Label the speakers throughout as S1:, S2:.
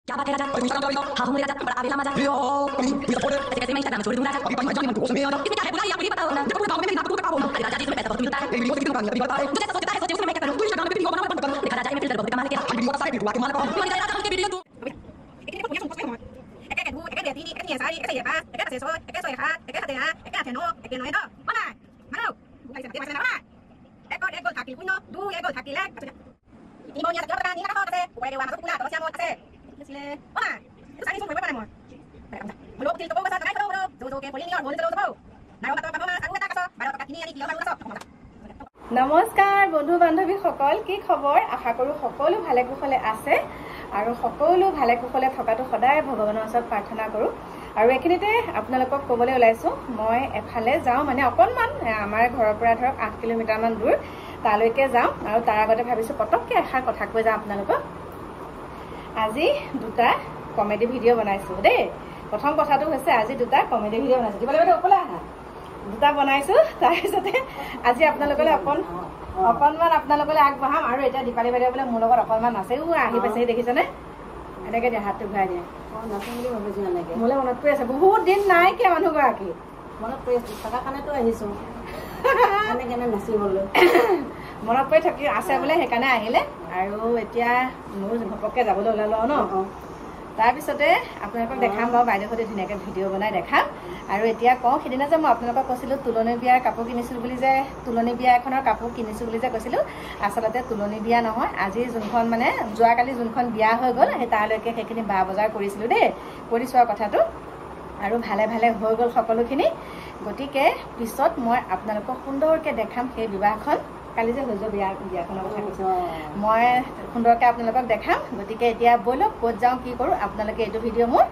S1: Ya va a quedar ya, hoy está dando, ha muy ya, para abrir la malla. Yo, mi poder, es que se me Instagram sobre una, y para yo me puso miedo. Y me cae por ahí, por ahí, yo puedo me puedo capo. Ay, ya dice me pesa por minutos. Y digo que no cambia, digo, yo te sociedad, eso me queda, tú ya no me pido para para. De cada ya me filtro de cámara que, ay, digo, sabe, digo, que mal. No le da nada que video tú. Es que es un poco como. Es que tú, es que de ti, es que ni sabes, es que se pasa, es que se eso, es que soy dejar, es que te da, es que no, es que no es no. Mamá, mano. Ahí se te va a hacer nada. Es con aquí, no, tú, es con aquí, y moña se toca ni la cosa, puede que vamos a popular, todos seamos hacer. Decirle, mamá, tú sabes un buen para amor. Belum til tepung besar naik bro. Tuh ke polini or boleh terus bro. Nah, kata apa mas, aku kata kaso, baru kata kini ani kilo baru kaso.
S2: নমস্কাৰ বন্ধু বান্ধৱীসকল, কি খবৰ? আশা কৰোঁ সকলো ভালে কুশলে আছে আৰু সকলো ভালে কুশলে থকাটো সদায় ভগৱানৰ ওচৰত প্ৰাৰ্থনা কৰোঁ। আৰু এখিনিতে আপোনালোকক ক'বলৈ ওলাইছোঁ, মই এফালে যাওঁ, মানে অকণমান আমাৰ ঘৰৰ পৰা ধৰক 8 কিলোমিটাৰমান দূৰ তালৈকে যাওঁ। আৰু তাৰ আগতে ভাবিছোঁ পটককৈ এষাৰ কথা কৈ যাওঁ আপোনালোকক। আজি দুটা কমেডি ভিডিঅ' বনাইছোঁ দেই। প্ৰথম কথাটো হৈছে আজি দুটা কমেডি ভিডিঅ' বনাইছোঁ। দিবলৈ বাইদেউ অকলে আহা। দুটা বনাইছোঁ, তাৰপিছতে আজি আপোনালোকলৈ অকণমান আপোনালোকলৈ আগবঢ়াম। আৰু এতিয়া দীপালী বাইদেউ বোলে মোৰ লগত অকণমান নাচেও, আহি পাইছেহি দেখিছেনে? এনেকৈ দিয়ে, হাতটো ঘূৰাই দিয়ে।
S3: নাচিম বুলি ভাবিছোঁ এনেকৈ।
S2: মোলৈ মনত পৰি আছে, বহুত দিন নাইকিয়া মানুহগৰাকী
S3: মনত পৰি থকাৰ কাৰণেতো আহিছোঁ এনেকৈ নাচিবলৈ।
S2: মনত পৰি থাকি আছে বোলে, সেইকাৰণে আহিলে। আৰু এতিয়া মোৰ ঘপককৈ যাবলৈ ওলালোঁ ন। তাৰপিছতে আপোনালোকক দেখাম বাৰু, বাইদেউৰ সৈতে ধুনীয়াকৈ ভিডিঅ' বনাই দেখাম। আৰু এতিয়া কওঁ, সিদিনা যে মই আপোনালোকক কৈছিলোঁ তুলনি বিয়াৰ কাপোৰ কিনিছিলোঁ বুলি, যে তুলনি বিয়া এখনৰ কাপোৰ কিনিছোঁ বুলি যে কৈছিলোঁ, আচলতে তুলনি বিয়া নহয়। আজি যোনখন মানে যোৱাকালি যোনখন বিয়া হৈ গ'ল, সেই তালৈকে সেইখিনি বা বজাৰ কৰিছিলোঁ দেই, কৰি চোৱা কথাটো। আৰু ভালে ভালে হৈ গ'ল সকলোখিনি। গতিকে পিছত মই আপোনালোকক সুন্দৰকৈ দেখাম সেই বিবাহখন, কালি যে হৈ যোৱা বিয়াখনৰ কথা কৈছোঁ, মই সুন্দৰকৈ আপোনালোকক দেখাম। গতিকে এতিয়া ব'লক ক'ত যাওঁ কি কৰোঁ, আপোনালোকে এইটো ভিডিঅ' মোৰ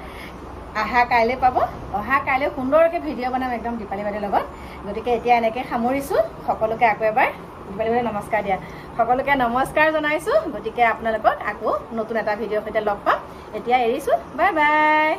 S2: অহা কাইলৈ পাব। অহা কাইলৈ সুন্দৰকৈ ভিডিঅ' বনাম একদম দীপালী বাইদেউৰ লগত। গতিকে এতিয়া এনেকৈ সামৰিছোঁ। সকলোকে আকৌ এবাৰ দীপালী বাইদেউ নমস্কাৰ দিয়া, সকলোকে নমস্কাৰ জনাইছোঁ। গতিকে আপোনালোকক আকৌ নতুন এটা ভিডিঅ'ৰ সৈতে লগ পাম। এতিয়া এৰিছোঁ, বাই বাই।